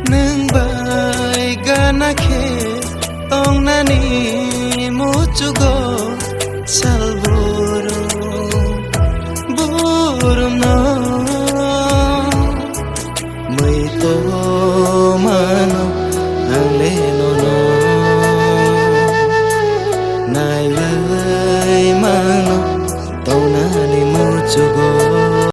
nâng bài gana khe ong nani muchugo salvoro burum no mui to mano ale no nai lai mano tau nani muchugo